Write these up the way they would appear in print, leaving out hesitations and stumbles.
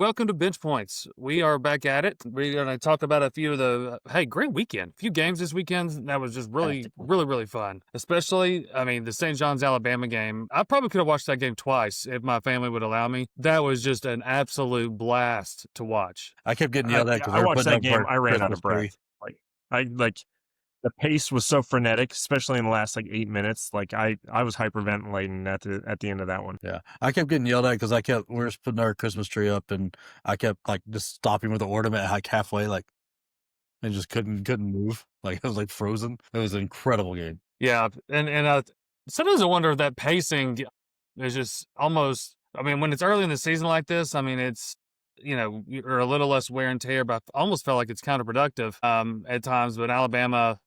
Welcome to Bench Points. We are back at it. We're going to talk about a few of great weekend. A few games this weekend that was just really fun. Especially, the St. John's Alabama game. I probably could have watched that game twice if my family would allow me. That was just an absolute blast to watch. I kept getting yelled at because I they were watched putting that up game. our I ran out Christmas of breath. tree. The pace was so frenetic, especially in the last 8 minutes. I was hyperventilating at the end of that one. Yeah, I kept getting yelled at because we were just putting our Christmas tree up, and I kept just stopping with the ornament halfway, and just couldn't move. I was frozen. It was an incredible game. Yeah, and sometimes I wonder if that pacing is just almost. When it's early in the season like this, it's you're a little less wear and tear, but I almost felt like it's counterproductive at times. But Alabama,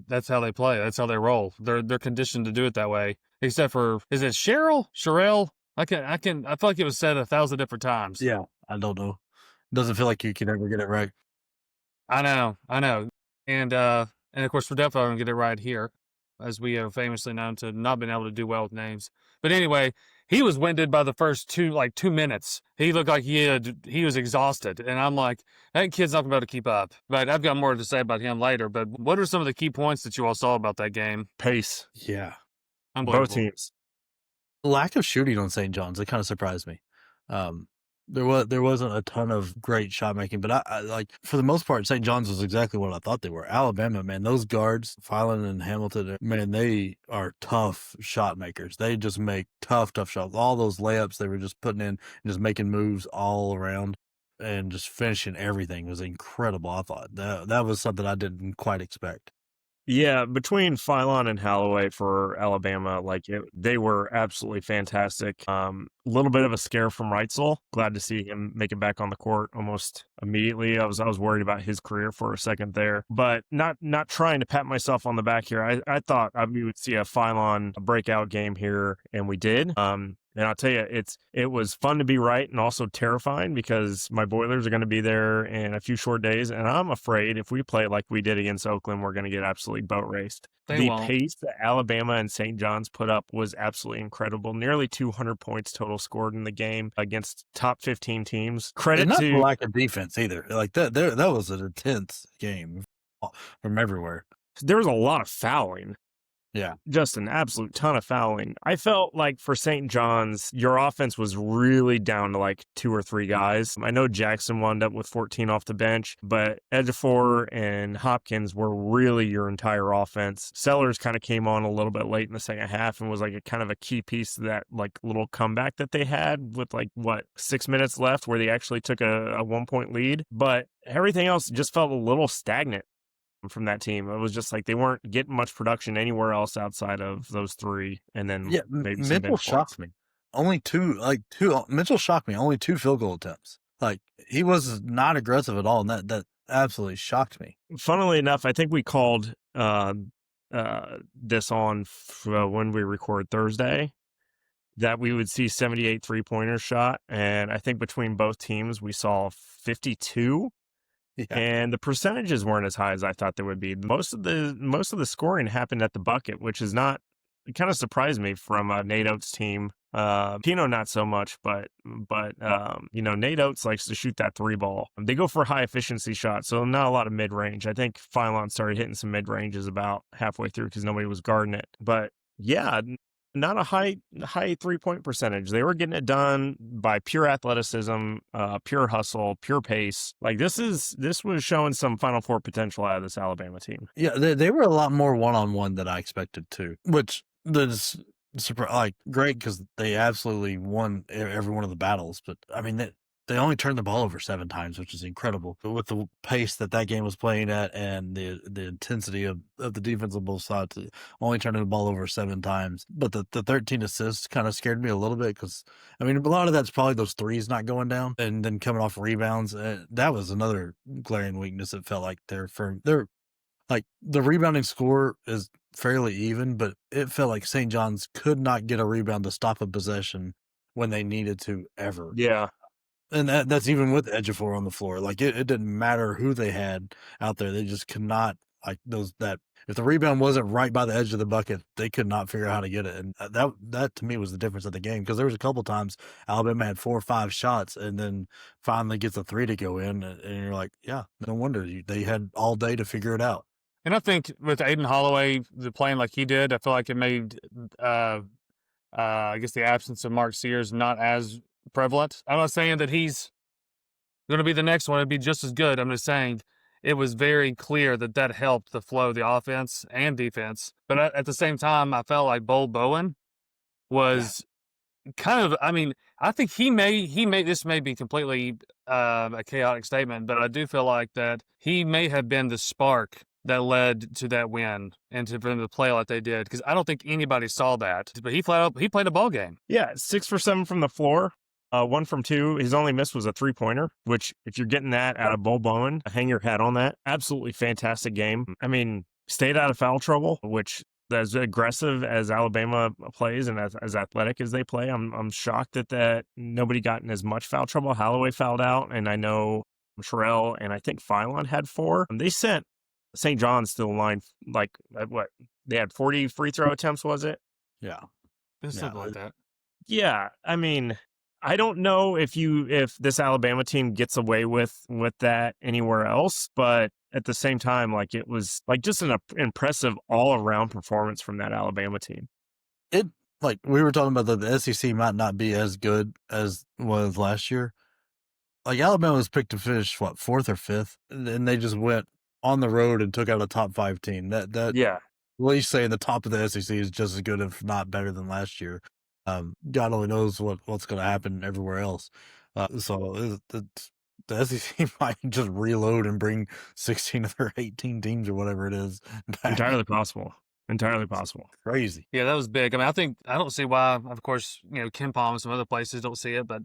that's how they play. That's how they roll. They're conditioned to do it that way. Except for, is it Sherrill? I feel like it was said 1,000 different times. Yeah, I don't know. It doesn't feel like you can ever get it right. I know. And of course, we're definitely going to get it right here, as we are famously known to not being able to do well with names. But anyway, he was winded by the first 2 minutes. He looked like he was exhausted. And I'm like, that kid's not going to be able to keep up. But I've got more to say about him later. But what are some of the key points that you all saw about that game? Pace. Yeah. Both teams. Lack of shooting on St. John's, it kind of surprised me. There wasn't a ton of great shot making, but I for the most part, St. John's was exactly what I thought they were. Alabama, man, those guards, Filan and Hamilton, man, they are tough shot makers. They just make tough shots. All those layups they were just putting in and just making moves all around and just finishing everything was incredible. I thought that was something I didn't quite expect. Yeah, between Philon and Holloway for Alabama, they were absolutely fantastic. A little bit of a scare from Reitzel. Glad to see him make it back on the court almost immediately. I was worried about his career for a second there, but not trying to pat myself on the back here. I thought we would see a Philon breakout game here, and we did. And I'll tell you, it was fun to be right and also terrifying because my Boilers are going to be there in a few short days. And I'm afraid if we play like we did against Oakland, we're going to get absolutely boat raced. The pace that Alabama and St. John's put up was absolutely incredible. Nearly 200 points total scored in the game against top 15 teams. Credit not to lack of defense either. That was an intense game from everywhere. There was a lot of fouling. Yeah. Just an absolute ton of fouling. I felt like for St. John's, your offense was really down to 2 or 3 guys. I know Jackson wound up with 14 off the bench, but Ejiofor and Hopkins were really your entire offense. Sellers kind of came on a little bit late in the second half and was a kind of a key piece to that little comeback that they had with 6 minutes left where they actually took a 1-point lead. But everything else just felt a little stagnant from that team. It was just they weren't getting much production anywhere else outside of those 3, and then maybe Mitchell shocked me. Mitchell shocked me. Only 2 field goal attempts. He was not aggressive at all, and that absolutely shocked me. Funnily enough, I think we called this on when we record Thursday that we would see 78 3-pointers shot, and I think between both teams we saw 52. Yeah. And the percentages weren't as high as I thought they would be. Most of the scoring happened at the bucket, which is not. It kind of surprised me from Nate Oates' team. Pino not so much, but Nate Oates likes to shoot that 3 ball. They go for high efficiency shots, so not a lot of mid range. I think Philon started hitting some mid ranges about halfway through because nobody was guarding it. But yeah, not a high 3-point percentage. They were getting it done by pure athleticism, pure hustle, pure pace. This was showing some Final Four potential out of this Alabama team. Yeah, they were a lot more one-on-one than I expected too, which is great because they absolutely won every one of the battles. But they only turned the ball over 7 times, which is incredible. But with the pace that game was playing at and the intensity of the defense on both sides, only turning the ball over 7 times. But the 13 assists kind of scared me a little bit because, a lot of that's probably those threes not going down and then coming off rebounds. That was another glaring weakness. It felt like the rebounding score is fairly even, but it felt like St. John's could not get a rebound to stop a possession when they needed to ever. Yeah. And that's even with Ejiofor on the floor. It didn't matter who they had out there. They just could not, that if the rebound wasn't right by the edge of the bucket, they could not figure out how to get it. And that to me was the difference of the game, because there was a couple times Alabama had 4 or 5 shots and then finally gets a 3 to go in, and you're like, yeah, no wonder they had all day to figure it out. And I think with Aiden Holloway playing like he did, I feel like it made, I guess, the absence of Mark Sears not as prevalent. I'm not saying that he's going to be the next one. It'd be just as good. I'm just saying it was very clear that helped the flow of the offense and defense. But at the same time, I felt like Bull Bowen was kind of, I mean, I think he may, this may be completely a chaotic statement, but I do feel like that he may have been the spark that led to that win and for them to play like they did, because I don't think anybody saw that. But he played a ball game. Yeah, 6 for 7 from the floor, 1 from 2. His only miss was a 3-pointer, which if you're getting that out of Bull Bowen, hang your hat on that. Absolutely fantastic game. I mean, stayed out of foul trouble, which as aggressive as Alabama plays and as athletic as they play, I'm shocked that nobody got in as much foul trouble. Holloway fouled out, and I know Sherrill and I think Philon had 4. They sent St. John's to the line, like, what? They had 40 free throw attempts, was it? Yeah. Something like that. Yeah, I mean, I don't know if this Alabama team gets away with that anywhere else, but at the same time, like, it was like just an impressive all-around performance from that Alabama team. It, like we were talking about, the SEC might not be as good as was last year. Like, Alabama was picked to finish, what, 4th or 5th, and they just went on the road and took out a top 5 team. That Yeah. at least saying the top of the SEC is just as good, if not better, than last year. God only knows what's going to happen everywhere else. So the SEC might just reload and bring 16 of their 18 teams or whatever it is back. Entirely possible. Crazy. Yeah, that was big. I mean, I don't see why. Of course, Ken Palm and some other places don't see it, but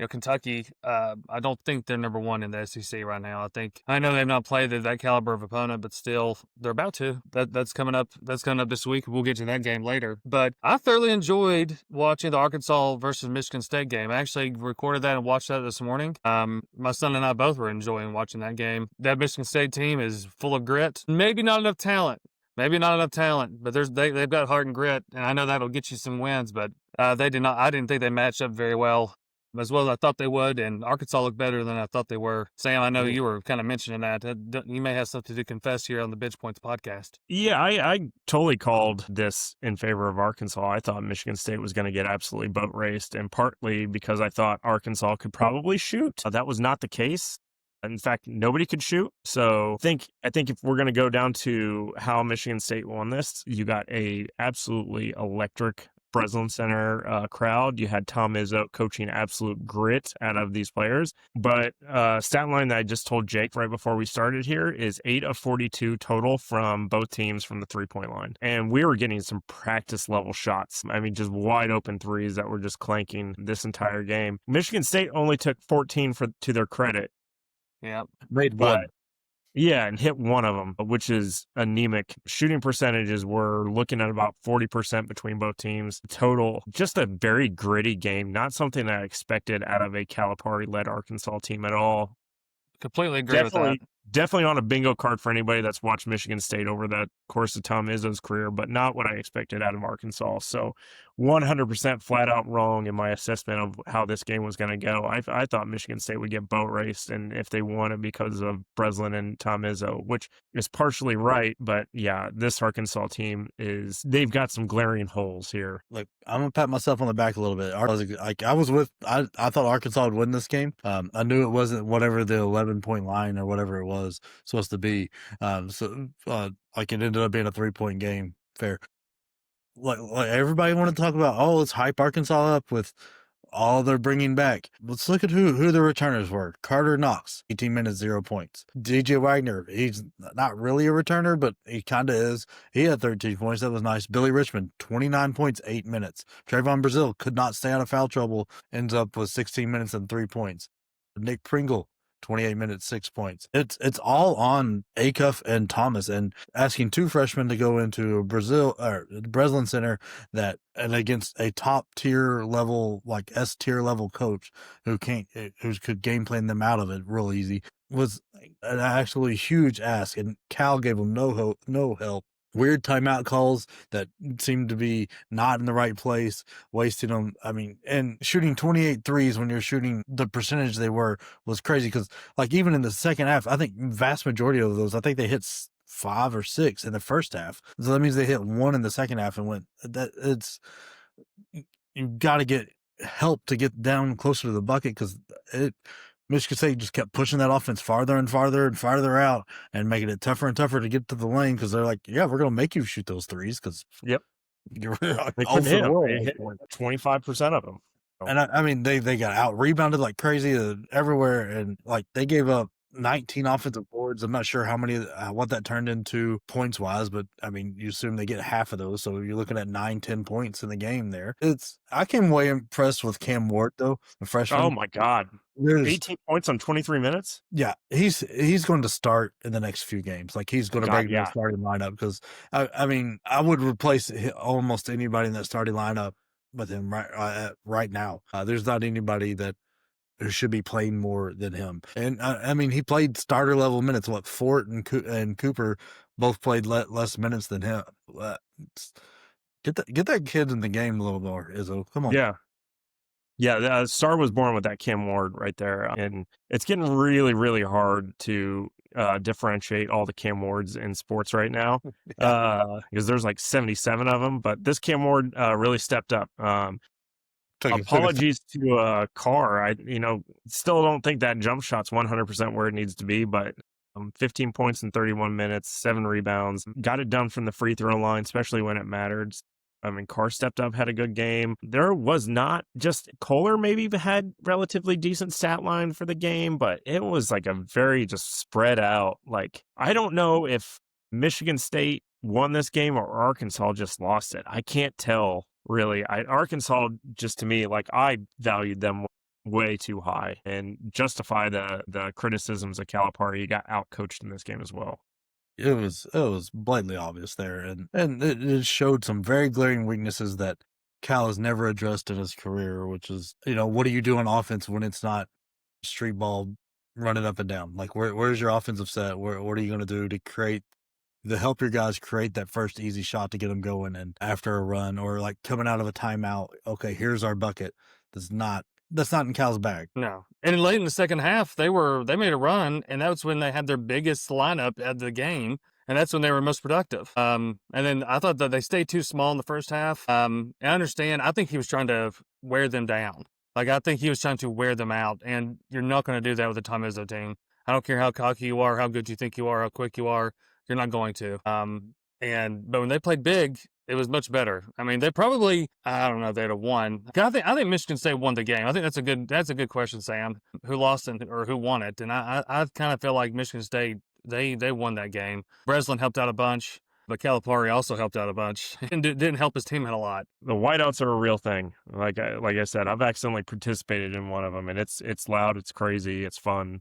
Kentucky, I don't think they're number 1 in the SEC right now. I know they've not played that caliber of opponent, but still, they're about to. That's coming up. That's coming up this week. We'll get to that game later. But I thoroughly enjoyed watching the Arkansas versus Michigan State game. I actually recorded that and watched that this morning. My son and I both were enjoying watching that game. That Michigan State team is full of grit. Maybe not enough talent, but they've got heart and grit, and I know that'll get you some wins. But they did not. I didn't think they matched up very well as I thought they would, and Arkansas looked better than I thought they were. Sam, I know you were kind of mentioning that. You may have something to confess here on the Bench Points podcast. Yeah, I totally called this in favor of Arkansas. I thought Michigan State was going to get absolutely boat raced, and partly because I thought Arkansas could probably shoot. That was not the case. In fact, nobody could shoot. So I think if we're going to go down to how Michigan State won this, you got a absolutely electric Breslin Center crowd. You had Tom Izzo coaching absolute grit out of these players. But stat line that I just told Jake right before we started here is 8 of 42 total from both teams from the 3-point line. And we were getting some practice level shots. I mean, just wide open threes that were just clanking this entire game. Michigan State only took 14 to their credit. Yeah. Made 1. Yeah, and hit 1 of them, which is anemic. Shooting percentages were looking at about 40% between both teams. Total, just a very gritty game. Not something I expected out of a Calipari-led Arkansas team at all. Completely agree with that. Definitely on a bingo card for anybody that's watched Michigan State over the course of Tom Izzo's career, but not what I expected out of Arkansas. So 100% flat out wrong in my assessment of how this game was going to go. I thought Michigan State would get boat raced, and if they won it because of Breslin and Tom Izzo, which is partially right, but yeah, this Arkansas team they've got some glaring holes here. Look, I'm gonna pat myself on the back a little bit. I thought Arkansas would win this game. I knew it wasn't whatever the 11-point line or whatever it was supposed to be. Like, it ended up being a 3-point game. Fair. Like everybody wanted to talk about, let's hype Arkansas up with all they're bringing back. Let's look at who the returners were. Carter Knox, 18 minutes, 0 points. DJ Wagner, he's not really a returner, but he kind of is. He had 13 points. That was nice. Billy Richmond, 29 points, 8 minutes. Trayvon Brazile could not stay out of foul trouble, ends up with 16 minutes and 3 points. Nick Pringle, 28 minutes, 6 points. It's all on Acuff and Thomas, and asking 2 freshmen to go into Breslin Center and against a top tier level, like S tier level coach who could game plan them out of it real easy was an actually huge ask, and Cal gave them no help. weird timeout calls that seemed to be not in the right place, wasting them. I mean, and shooting 28 threes when you're shooting the percentage they were was crazy because, like, even in the second half, I think vast majority of those, I think they hit 5 or 6 in the first half. So that means they hit 1 in the second half and went. You've got to get help to get down closer to the bucket because Michigan State just kept pushing that offense farther and farther and farther out and making it tougher and tougher to get to the lane because they're like, yeah, we're going to make you shoot those threes because Yep. you're They all couldn't for hit the 'em. world. They hit 25% of them. And I mean, they got out rebounded like crazy everywhere, and like they gave up 19 offensive boards. I'm not sure how many, what that turned into points wise, but I mean, you assume they get half of those, so you're looking at 9-10 points in the game there. I came way impressed with Cam Ward though, the freshman. Oh my God. There's 18 points on 23 minutes? Yeah, he's going to start in the next few games. Like he's going to break the starting lineup because I mean I would replace almost anybody in that starting lineup with him right now. There's not anybody that who should be playing more than him. And I mean he played starter level minutes. What Fort and Cooper both played less minutes than him. Get that kid in the game a little more, Izzo. Come on. Yeah. Yeah, the star was born with that Cam Ward right there. And it's getting really, really hard to differentiate all the Cam Wards in sports right now because there's like 77 of them. But this Cam Ward really stepped up. Apologies to Carr. I still don't think that jump shot's 100% where it needs to be, but 15 points in 31 minutes, 7 rebounds, got it done from the free throw line, especially when it mattered. I mean, Carr stepped up, had a good game. There was not just Kohler maybe had relatively decent stat line for the game, but it was like a very just spread out. Like, I don't know if Michigan State won this game or Arkansas just lost it. I can't tell really. Arkansas, just to me, like I valued them way too high and justify the criticisms of Calipari. He got outcoached in this game as well. It was blatantly obvious there, and it showed some very glaring weaknesses that Cal has never addressed in his career, which is, what do you do on offense when it's not street ball running up and down? Like, where's your offensive set? What are you going to do to help your guys create that first easy shot to get them going and after a run or like coming out of a timeout? Okay, here's our bucket. That's not in Cal's bag. No. And late in the second half, they made a run, and that's when they had their biggest lineup at the game, and that's when they were most productive. And then I thought that they stayed too small in the first half. I understand. I think he was trying to wear them down. Like, I think he was trying to wear them out, and you're not going to do that with a Tom Izzo team. I don't care how cocky you are, how good you think you are, how quick you are. You're not going to. But when they played big, it was much better. I mean, they probably, I don't know if they'd have won. I think Michigan State won the game. I think that's a good question, Sam. Who lost or who won it? And I kind of feel like Michigan State, they won that game. Breslin helped out a bunch, but Calipari also helped out a bunch and didn't help his team out a lot. The whiteouts are a real thing. Like I said, I've accidentally participated in one of them, and it's loud, it's crazy, it's fun.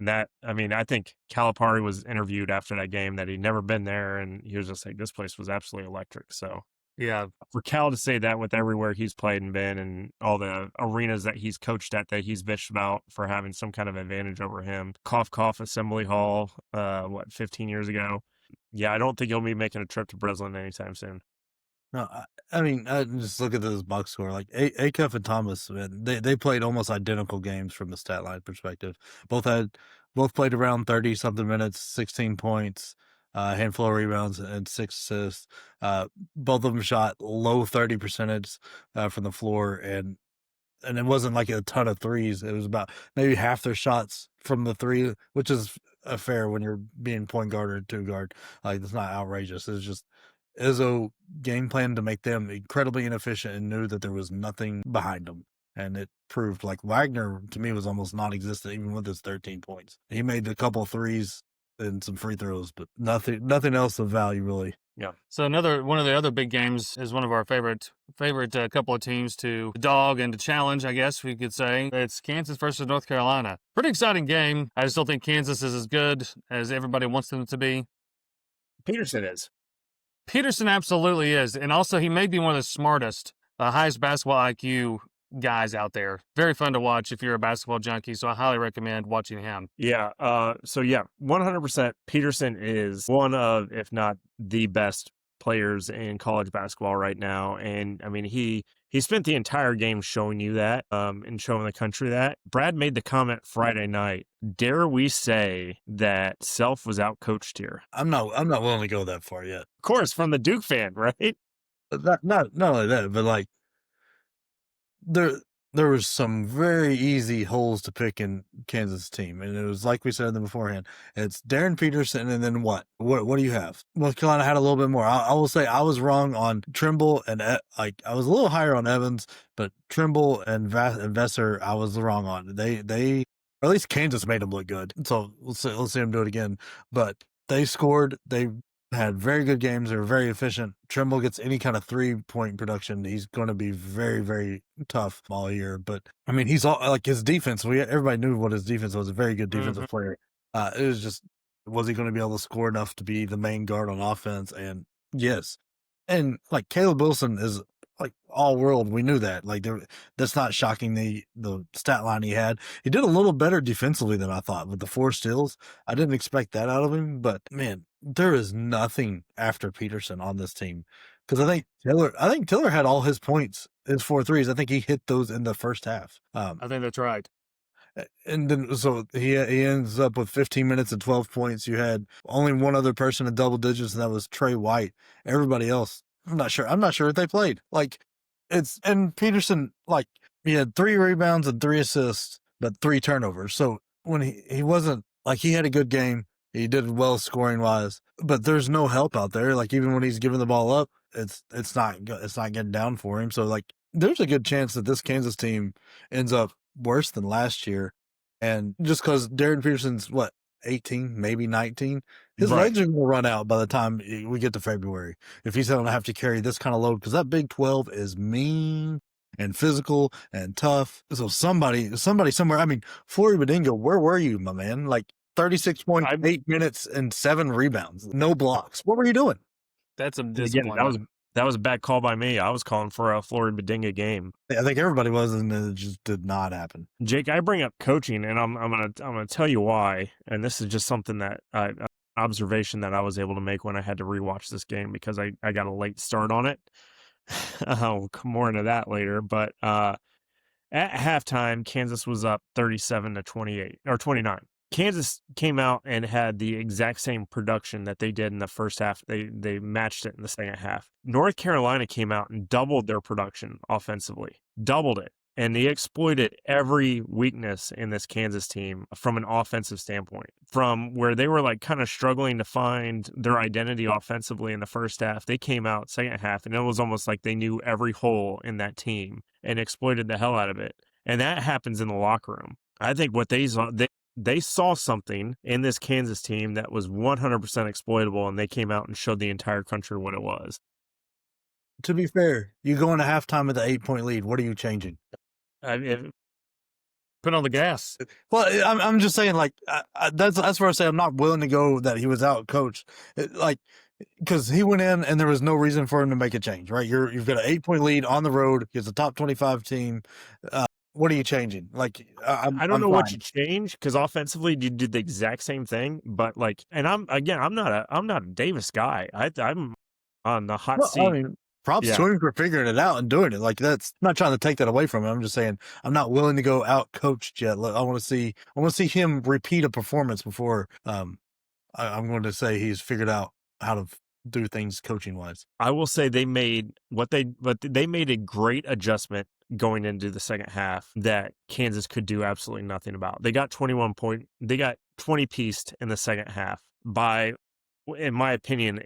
And I think Calipari was interviewed after that game that he'd never been there, and he was just like, this place was absolutely electric. So, yeah, for Cal to say that with everywhere he's played and been and all the arenas that he's coached at that he's bitched about for having some kind of advantage over him. Cough, Assembly Hall, 15 years ago. Yeah, I don't think he'll be making a trip to Breslin anytime soon. No, I mean, just look at this box score. Like Acuff and Thomas, man, they played almost identical games from the stat line perspective. Both played around 30-something minutes, 16 points, a handful of rebounds, and 6 assists. Both of them shot low 30 percentage from the floor, and it wasn't like a ton of threes. It was about maybe half their shots from the three, which is fair when you're being point guard or two guard. Like, it's not outrageous. It's just Izzo game plan to make them incredibly inefficient and knew that there was nothing behind them. And it proved, like, Wagner, to me, was almost non-existent, even with his 13 points. He made a couple threes and some free throws, but nothing else of value, really. Yeah. So one of the other big games is one of our favorite couple of teams to dog and to challenge, I guess we could say. It's Kansas versus North Carolina. Pretty exciting game. I just don't think Kansas is as good as everybody wants them to be. Peterson is. Peterson absolutely is. And also, he may be one of the smartest, highest basketball IQ guys out there. Very fun to watch if you're a basketball junkie, so I highly recommend watching him. Yeah. 100% Peterson is one of, if not the best players in college basketball right now. And I mean, he spent the entire game showing you that, and showing the country that. Brad made the comment Friday night. Dare we say that Self was outcoached here? I'm not willing to go that far yet. Of course, from the Duke fan, right? Not only that, but like there was some very easy holes to pick in Kansas team, and it was like we said beforehand. It's Darren Peterson, and then what? What do you have? North Carolina had a little bit more. I will say I was wrong on Trimble, and I was a little higher on Evans, but Trimble and Vesser I was wrong on. They or at least Kansas made them look good. So let's see them do it again. But they scored. They had very good games. They were very efficient. Trimble gets any kind of 3-point production, he's going to be very, very tough all year. But I mean, he's all like his defense. Everybody knew what his defense was. A very good defensive player. It was just, was he going to be able to score enough to be the main guard on offense? And yes, and like Caleb Wilson is like all world. We knew that. Like that's not shocking. The stat line he had. He did a little better defensively than I thought with the 4 steals. I didn't expect that out of him. But man, there is nothing after Peterson on this team, because I think Tiller had all his points, his 4 threes. I think he hit those in the first half. I think that's right. And then so he ends up with 15 minutes and 12 points. You had only one other person in double digits, and that was Trey White. Everybody else, I'm not sure if they played. Like and Peterson, like, he had 3 rebounds and 3 assists, but 3 turnovers. So when he wasn't, like, he had a good game. He did well scoring wise, but there's no help out there. Like, even when he's giving the ball up, it's not getting down for him. So like, there's a good chance that this Kansas team ends up worse than last year. And just because Darren Peterson's 18, maybe 19, his legs are going to run out by the time we get to February if he's going to have to carry this kind of load, because that Big 12 is mean and physical and tough. So somebody somewhere. I mean, Flory Badinga, where were you, my man? Like 36 points, 8 minutes, and 7 rebounds, no blocks. What were you doing? That's a disappointment. Again, that was a bad call by me. I was calling for a Flory Badinga game. I think everybody was, and it just did not happen. Jake, I bring up coaching, and I'm gonna tell you why. And this is just something that observation that I was able to make when I had to rewatch this game, because I got a late start on it. I'll come more into that later. But at halftime, Kansas was up 37-28 or 29. Kansas came out and had the exact same production that they did in the first half. They matched it in the second half. North Carolina came out and doubled their production offensively, doubled it. And they exploited every weakness in this Kansas team from an offensive standpoint. From where they were like kind of struggling to find their identity offensively in the first half, they came out second half, and it was almost like they knew every hole in that team and exploited the hell out of it. And that happens in the locker room. I think what they saw something in this Kansas team that was 100% exploitable, and they came out and showed the entire country what it was. To be fair, you go into halftime with an 8-point lead. What are you changing? Put on the gas. Well, I'm just saying, like, that's where I say I'm not willing to go that he was out coached, like, because he went in and there was no reason for him to make a change, right? You've got an 8-point lead on the road. It's a top 25 team. What are you changing? Like, I don't know what you changed, because offensively you did the exact same thing. But like, and I'm not a Davis guy. I'm on the hot seat. I mean, props to him for figuring it out and doing it. Like, that's, I'm not trying to take that away from him. I'm just saying I'm not willing to go out coached yet. I want to see him repeat a performance before I'm going to say he's figured out how to do things coaching wise. I will say they made they made a great adjustment going into the second half that Kansas could do absolutely nothing about. They got 20 pieced in the second half by, in my opinion,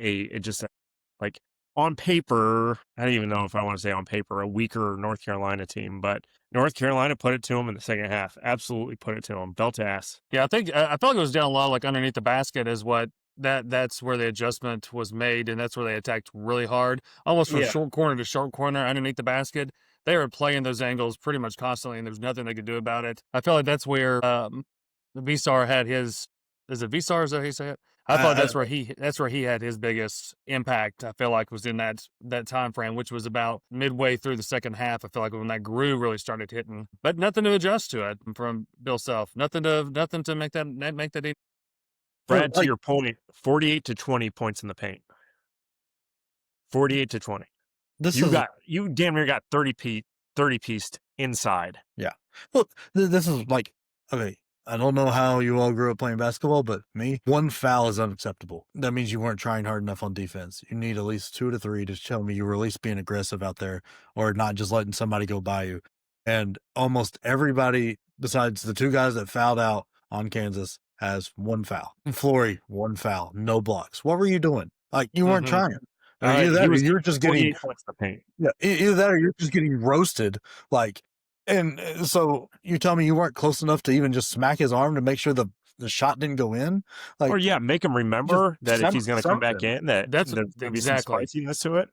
like, on paper, I don't even know if I want to say on paper, a weaker North Carolina team, but North Carolina put it to them in the second half. Absolutely put it to them. Belt to ass. Yeah, I felt like it was down low, like underneath the basket is what that's where the adjustment was made, and that's where they attacked really hard, almost from short corner to short corner underneath the basket. They were playing those angles pretty much constantly, and there's nothing they could do about it. I feel like that's where Vsar had his. Is it Vsar? Is that how you say it? I thought that's where he had his biggest impact. I feel like was in that time frame, which was about midway through the second half. I feel like when that groove really started hitting, but nothing to adjust to it from Bill Self. Nothing to make that. Brad, to your point, 48 to 20 points in the paint. 48 to 20. You damn near got 30 pieced inside. Yeah. Look, this is like, okay, I don't know how you all grew up playing basketball, but me, one foul is unacceptable. That means you weren't trying hard enough on defense. You need at least 2 to 3 to tell me you were at least being aggressive out there or not just letting somebody go by you. And almost everybody, besides the 2 guys that fouled out on Kansas, has 1 foul. Flory, 1 foul, no blocks. What were you doing? Like, you weren't trying. Either that or you're just getting points in the paint. Yeah, either that or you're just getting roasted. Like, and so you tell me you weren't close enough to even just smack his arm to make sure the shot didn't go in. Like, or make him remember that if he's going to come back in, there's going to be some spiciness to it.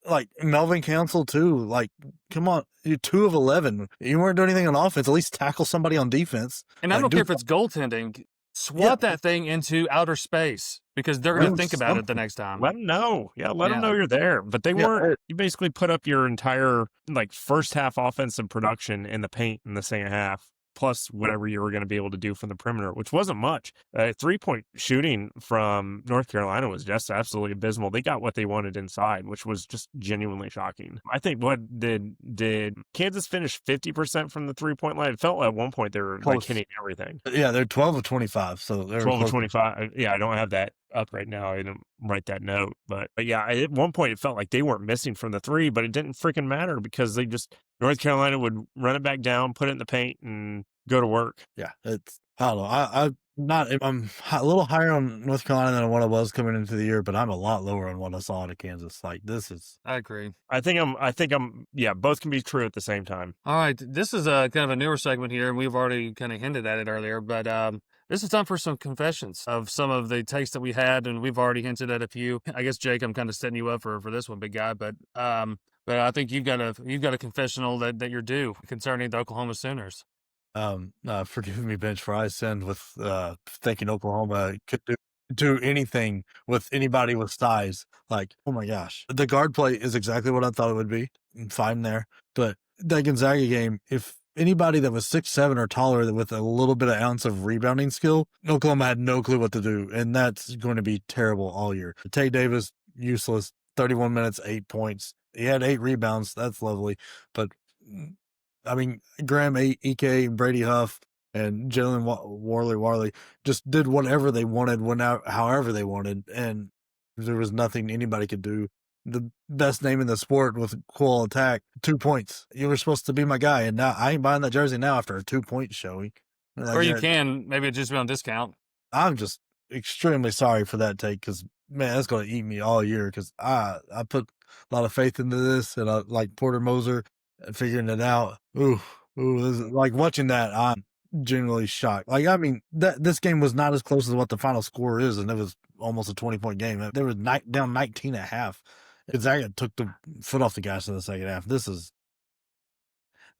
Like Melvin Council too. Like, come on, you're 2 of 11. You weren't doing anything on offense. At least tackle somebody on defense. And I don't care if it's goaltending. Swat that thing into outer space because they're going to think about it the next time. Let them know. Yeah, let them know you're there. But they weren't. You basically put up your entire first half offensive production in the paint in the second half, plus whatever you were going to be able to do from the perimeter, which wasn't much. 3-point shooting from North Carolina was just absolutely abysmal. They got what they wanted inside, which was just genuinely shocking. I think what did Kansas finish 50% from the 3-point line? It felt at one point they were hitting everything. Yeah, they're 12 of 25. So they're 12 of 25. Yeah, I don't have that up right now. I didn't write that note, but yeah, at one point it felt like they weren't missing from the 3, but it didn't freaking matter because North Carolina would run it back down, put it in the paint, and go to work. Yeah, I don't know. I'm a little higher on North Carolina than what I was coming into the year, but I'm a lot lower on what I saw out of Kansas. Like, this is. I agree. I think I'm. Yeah, both can be true at the same time. All right, this is a kind of a newer segment here, and we've already kind of hinted at it earlier, but this is time for some confessions of some of the takes that we had, and we've already hinted at a few. I guess Jake, I'm kind of setting you up for this one, big guy, but I think you've got a confessional that you're due concerning the Oklahoma Sooners. Forgive me, Bench, for I sinned with thinking Oklahoma could do anything with anybody with size. Like, oh my gosh, the guard play is exactly what I thought it would be. Fine there, but that Gonzaga game, if anybody that was 6'7" or taller with a little bit of ounce of rebounding skill, Oklahoma had no clue what to do, and that's going to be terrible all year. Tay Davis, useless. 31 minutes, 8 points. He had 8 rebounds. That's lovely, but. I mean, Graham, EK, Brady Huff, and Jalen Warley just did whatever they wanted, however they wanted, and there was nothing anybody could do. The best name in the sport with cool attack, 2 points. You were supposed to be my guy, and now I ain't buying that jersey now after a 2-point showing. Or you can, maybe it just be on discount. I'm just extremely sorry for that take because, man, that's going to eat me all year because I put a lot of faith into this, and I like Porter Moser. Figuring it out. This is, like watching that, I'm genuinely shocked. Like, I mean, this game was not as close as what the final score is, and it was almost a 20-point game. They were down 19 at half. Gonzaga took the foot off the gas in the second half. This is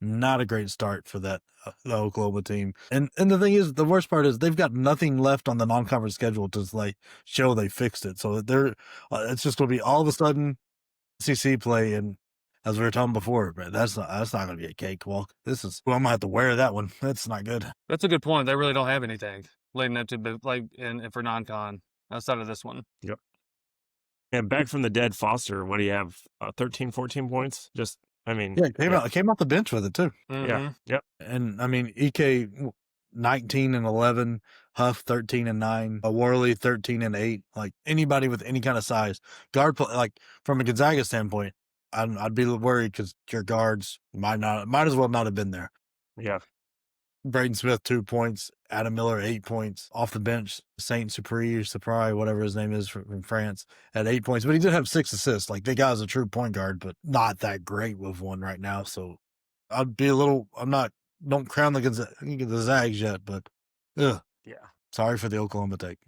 not a great start for the Oklahoma team. And the thing is, the worst part is they've got nothing left on the non-conference schedule to show they fixed it. So it's just going to be all of a sudden SEC play and. As we were talking before, but that's not going to be a cakewalk. I'm going to have to wear that one. That's not good. That's a good point. They really don't have anything leading up to and for non-con outside of this one. Yep. And back from the dead, Foster, what do you have? 13, 14 points? Came off the bench with it too. Mm-hmm. Yeah. Yep. And I mean, EK 19 and 11, Huff 13 and 9, Warley 13 and 8. Like anybody with any kind of size, guard play, like from a Gonzaga standpoint. I'd be worried because your guards might as well not have been there. Yeah. Braden Smith, 2 points. Adam Miller, 8 points. Off the bench, Supri, whatever his name is from France, had 8 points. But he did have 6 assists. Like, the guy's a true point guard, but not that great with one right now. So I'd be don't crown the Zags yet, but yeah. Sorry for the Oklahoma take.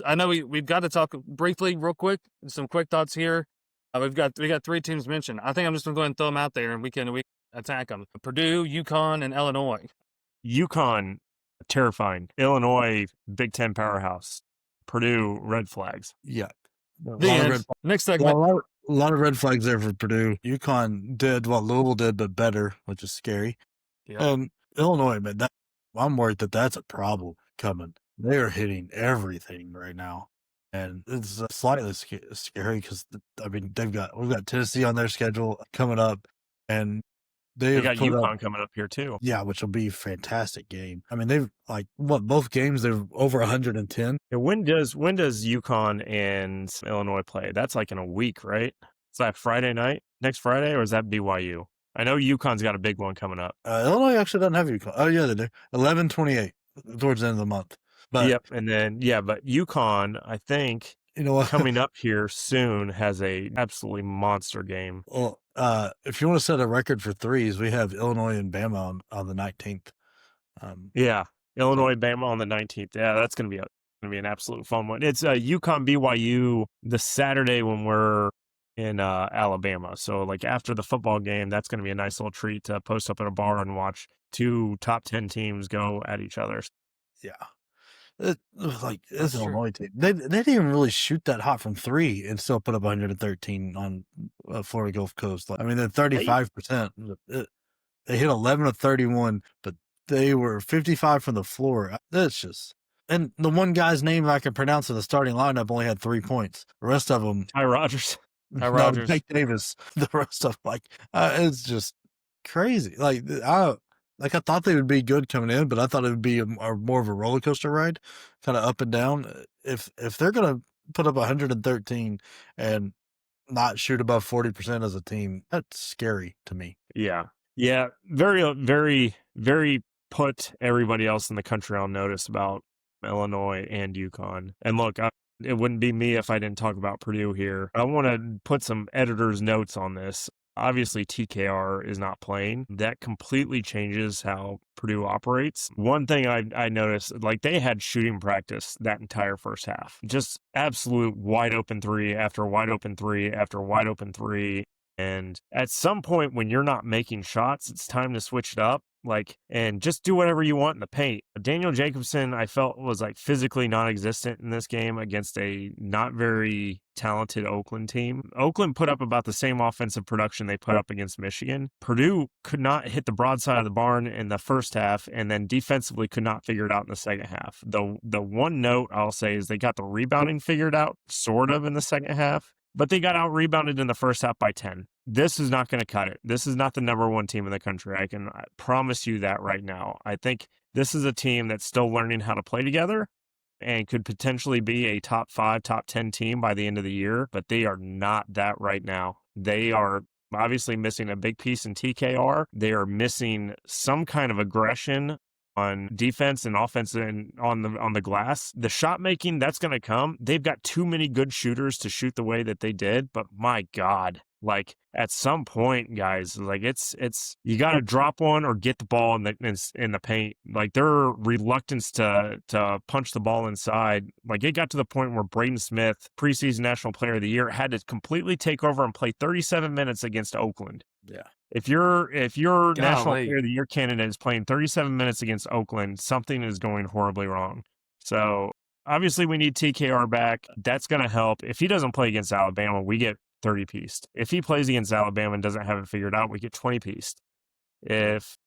I know we've got to talk briefly, real quick, some quick thoughts here. We got 3 teams mentioned. I think I'm just going to go ahead and throw them out there, and we can attack them. Purdue, UConn, and Illinois. UConn, terrifying. Illinois, Big Ten powerhouse. Purdue red flags. Yeah. The end. Next segment. A lot of red flags there for Purdue. UConn did what Louisville did, but better, which is scary. Yeah. And Illinois, man, I'm worried that's a problem coming. They are hitting everything right now. And it's slightly scary because, we've got Tennessee on their schedule coming up, and They got UConn coming up here too. Yeah, which will be a fantastic game. I mean, they've both games they're over 110. Yeah, when does UConn and Illinois play? That's like in a week, right? Is that Friday night, next Friday, or is that BYU? I know UConn's got a big one coming up. Illinois actually doesn't have UConn. Oh yeah, they do. 11/28 towards the end of the month. But yep, and then but UConn, I think, coming up here soon has a absolutely monster game. Well, if you want to set a record for threes, we have Illinois and Bama on the 19th. Illinois, Bama on the 19th. Yeah, that's gonna be an absolute fun one. It's UConn BYU the Saturday when we're in Alabama. So like after the football game, that's gonna be a nice little treat to post up at a bar and watch two top 10 teams go at each other. Yeah. This Illinois team, they didn't even really shoot that hot from three and still put up 113 on Florida Gulf Coast. They're 35%. They hit 11 of 31, but they were 55 from the floor. That's just, and the one guy's name I can pronounce in the starting lineup only had 3 points. The rest of them, Ty Rogers, Mike Davis. The rest of them, it's just crazy. I thought they would be good coming in, but I thought it would be more of a roller coaster ride, kind of up and down. If they're going to put up 113 and not shoot above 40% as a team, that's scary to me. Yeah. Very, very, very put everybody else in the country on notice about Illinois and UConn. And look, it wouldn't be me if I didn't talk about Purdue here. I want to put some editor's notes on this. Obviously, TKR is not playing. That completely changes how Purdue operates. One thing I noticed, they had shooting practice that entire first half. Just absolute wide open three after wide open three after wide open three. And at some point when you're not making shots, it's time to switch it up. And just do whatever you want in the paint. Daniel Jacobson, I felt, was physically non-existent in this game against a not very talented Oakland team. Oakland put up about the same offensive production they put up against Michigan. Purdue could not hit the broadside of the barn in the first half, and then defensively could not figure it out in the second half. The one note I'll say is they got the rebounding figured out, sort of, in the second half, but they got out-rebounded in the first half by 10. This is not going to cut it. This is not the number one team in the country. I can promise you that right now. I think this is a team that's still learning how to play together and could potentially be a top 5, top 10 team by the end of the year, but they are not that right now. They are obviously missing a big piece in TKR. They are missing some kind of aggression on defense and offense and on the glass. The shot making, that's going to come. They've got too many good shooters to shoot the way that they did, but my God. At some point, guys, it's you got to drop one or get the ball in the paint. Their reluctance to punch the ball inside, it got to the point where Braden Smith, preseason National Player of the Year, had to completely take over and play 37 minutes against Oakland. Yeah. If your National Player of the Year candidate is playing 37 minutes against Oakland, something is going horribly wrong. So obviously we need TKR back. That's going to help. If he doesn't play against Alabama, we get 30-pieced. If he plays against Alabama and doesn't have it figured out, we get 20-pieced. If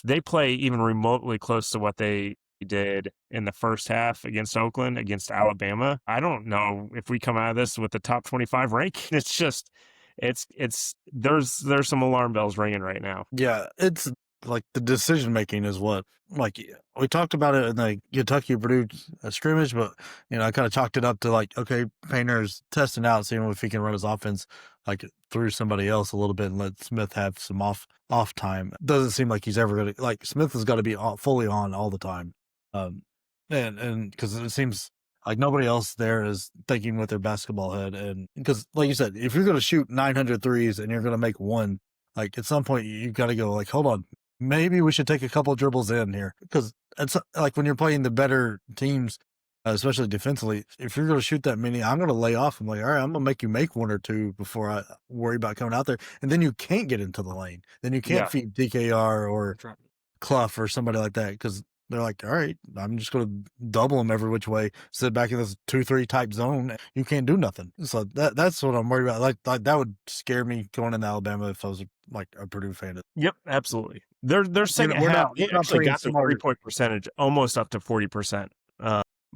they play even remotely close to what they did in the first half against Oakland, against Alabama, I don't know if we come out of this with the top 25 rank. It's just, there's some alarm bells ringing right now. Yeah, it's the decision making is what, we talked about it in the Kentucky Purdue scrimmage, but I kind of chalked it up to okay, Painter's testing out, seeing if he can run his offense through somebody else a little bit and let Smith have some off time. It doesn't seem like he's ever gonna Smith has got to be fully on all the time, and because it seems like nobody else there is thinking with their basketball head, and because like you said, if you're gonna shoot 900 threes and you're gonna make one, at some point you got to go hold on. Maybe we should take a couple dribbles in here, because it's when you're playing the better teams, especially defensively, if you're going to shoot that many, I'm going to lay off. I'm all right, I'm going to make you make one or two before I worry about coming out there. And then you can't get into the lane. Then you can't feed DKR or Clough or somebody like that, because They're like, all right, I'm just going to double them every which way, sit back in this 2-3 type zone. You can't do nothing. So that's what I'm worried about. Like that would scare me going into Alabama if I was like a Purdue fan. Yep, absolutely. Their second we're half, not- they we're not actually playing got their smart. 3-point percentage almost up to 40%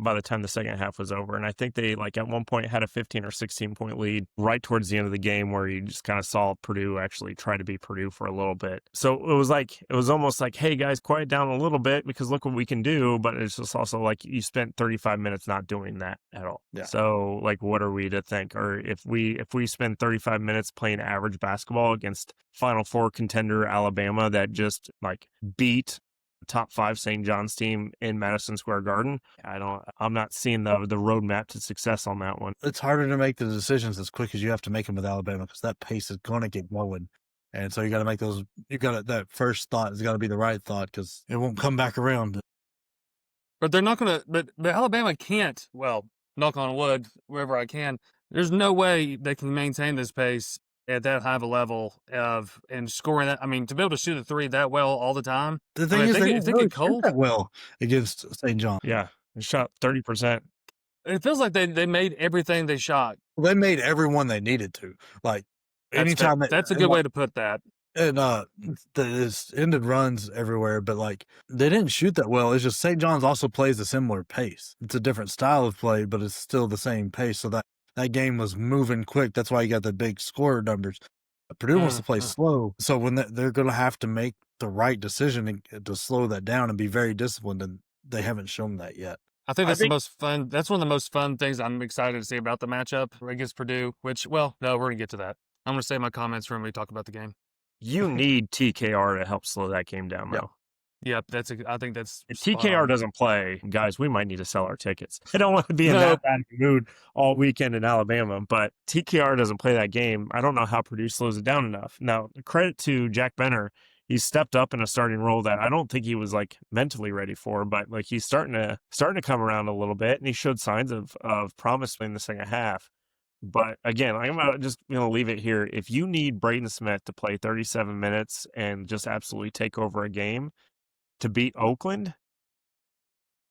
by the time the second half was over. And I think they, like, at one point had a 15 or 16-point lead right towards the end of the game where you just kind of saw Purdue actually try to be Purdue for a little bit. So it was almost like, hey, guys, quiet down a little bit because look what we can do. But it's just also like you spent 35 minutes not doing that at all. Yeah. So, like, what are we to think? Or if we spend 35 minutes playing average basketball against Final Four contender Alabama that just, like, beat top 5 St. John's team in Madison Square Garden, I'm not seeing the roadmap to success on that one. It's harder to make the decisions as quick as you have to make them with Alabama because that pace is going to get going. And so you got to make those, that first thought has got to be the right thought because it won't come back around. But they're not going to, but Alabama can't, well, knock on wood, wherever I can, there's no way they can maintain this pace at that high of a level and scoring that. I mean, to be able to shoot a three that well all the time. The thing is, they get cold that well against St. John. Yeah, they shot 30%. It feels like they made everything they shot. They made everyone they needed to. Like anytime that's a good way to put that. And this ended runs everywhere, but like they didn't shoot that well. It's just St. John's also plays a similar pace. It's a different style of play, but it's still the same pace. So that game was moving quick. That's why you got the big score numbers. Purdue wants to play slow, so when they're going to have to make the right decision to slow that down and be very disciplined, and they haven't shown that yet. I think that's the most fun. That's one of the most fun things I'm excited to see about the matchup against Purdue. Which, well, no, we're gonna get to that. I'm gonna save my comments for when we talk about the game. You need TKR to help slow that game down, though. Yep, I think that's. If TKR doesn't play, guys, we might need to sell our tickets. I don't want to be in that bad mood all weekend in Alabama, but TKR doesn't play that game. I don't know how Purdue slows it down enough. Now, credit to Jack Benner. He's stepped up in a starting role that I don't think he was like mentally ready for, but like he's starting to come around a little bit, and he showed signs of promise in the second half. But again, I'm just going to leave it here. If you need Braden Smith to play 37 minutes and just absolutely take over a game to beat Oakland,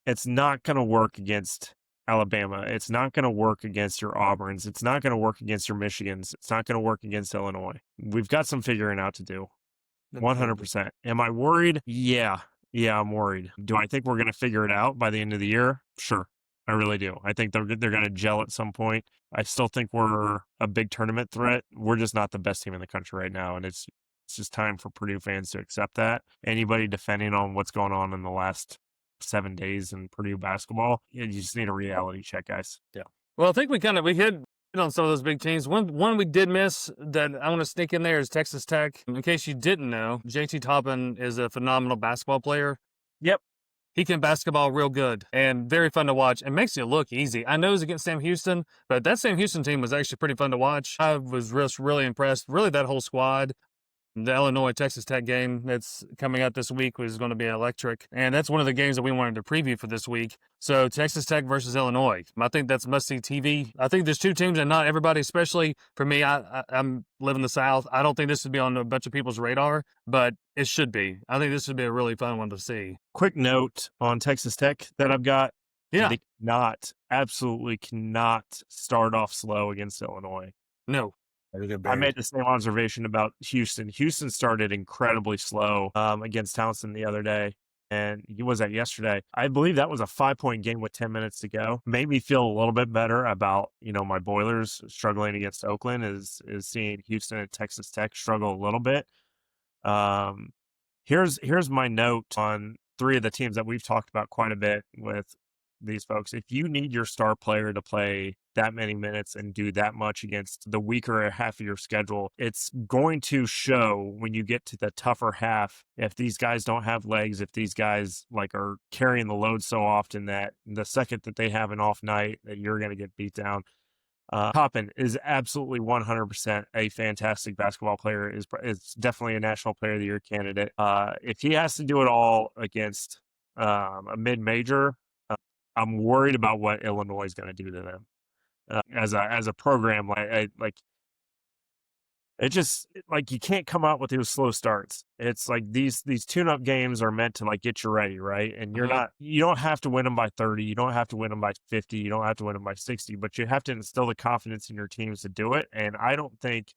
it's not going to work against Alabama. It's not going to work against your Auburns. It's not going to work against your Michigans. It's not going to work against Illinois. We've got some figuring out to do. 100%. Am I worried? Yeah, I'm worried. Do I think we're going to figure it out by the end of the year? Sure. I really do. I think they're going to gel at some point. I still think we're a big tournament threat. We're just not the best team in the country right now, and it's just time for Purdue fans to accept that. Anybody defending on what's going on in the last 7 days in Purdue basketball, you just need a reality check, guys. Yeah. Well, I think we hit on some of those big teams. One we did miss that I want to sneak in there is Texas Tech. In case you didn't know, JT Toppin is a phenomenal basketball player. Yep. He can basketball real good and very fun to watch and makes it look easy. I know it's against Sam Houston, but that Sam Houston team was actually pretty fun to watch. I was really impressed. Really, that whole squad. The Illinois-Texas Tech game that's coming up this week was going to be electric. And that's one of the games that we wanted to preview for this week. So Texas Tech versus Illinois. I think that's must-see TV. I think there's two teams and not everybody, especially for me. I'm living in the South. I don't think this would be on a bunch of people's radar, but it should be. I think this would be a really fun one to see. Quick note on Texas Tech that I've got. Yeah. They absolutely cannot start off slow against Illinois. No. I made the same observation about Houston. Houston started incredibly slow against Townsend the other day, and he was that yesterday. I believe that was a 5-point game with 10 minutes to go. Made me feel a little bit better about my Boilers struggling against Oakland is seeing Houston and Texas Tech struggle a little bit. Here's my note on 3 of the teams that we've talked about quite a bit with these folks. If you need your star player to play that many minutes and do that much against the weaker half of your schedule, it's going to show when you get to the tougher half. If these guys don't have legs, if these guys are carrying the load so often that the second that they have an off night, that you're going to get beat down. Toppin is absolutely 100% a fantastic basketball player. Is definitely a National Player of the Year candidate. If he has to do it all against a mid-major, I'm worried about what Illinois is going to do to them as a program. It just like you can't come out with those slow starts. It's like these tune-up games are meant to like get you ready, right? And you don't have to win them by 30, you don't have to win them by 50, you don't have to win them by 60, but you have to instill the confidence in your teams to do it. And I don't think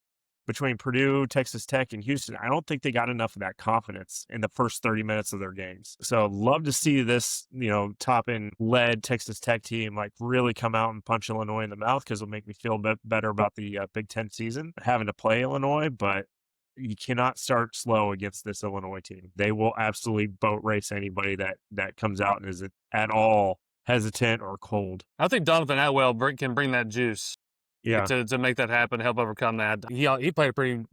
between Purdue, Texas Tech, and Houston, I don't think they got enough of that confidence in the first 30 minutes of their games. So love to see this, top and led Texas Tech team like really come out and punch Illinois in the mouth, because it'll make me feel better about the Big Ten season, having to play Illinois. But you cannot start slow against this Illinois team. They will absolutely boat race anybody that comes out and is at all hesitant or cold. I think Donovan Atwell can bring that juice. Yeah. To make that happen, help overcome that. He played a pretty,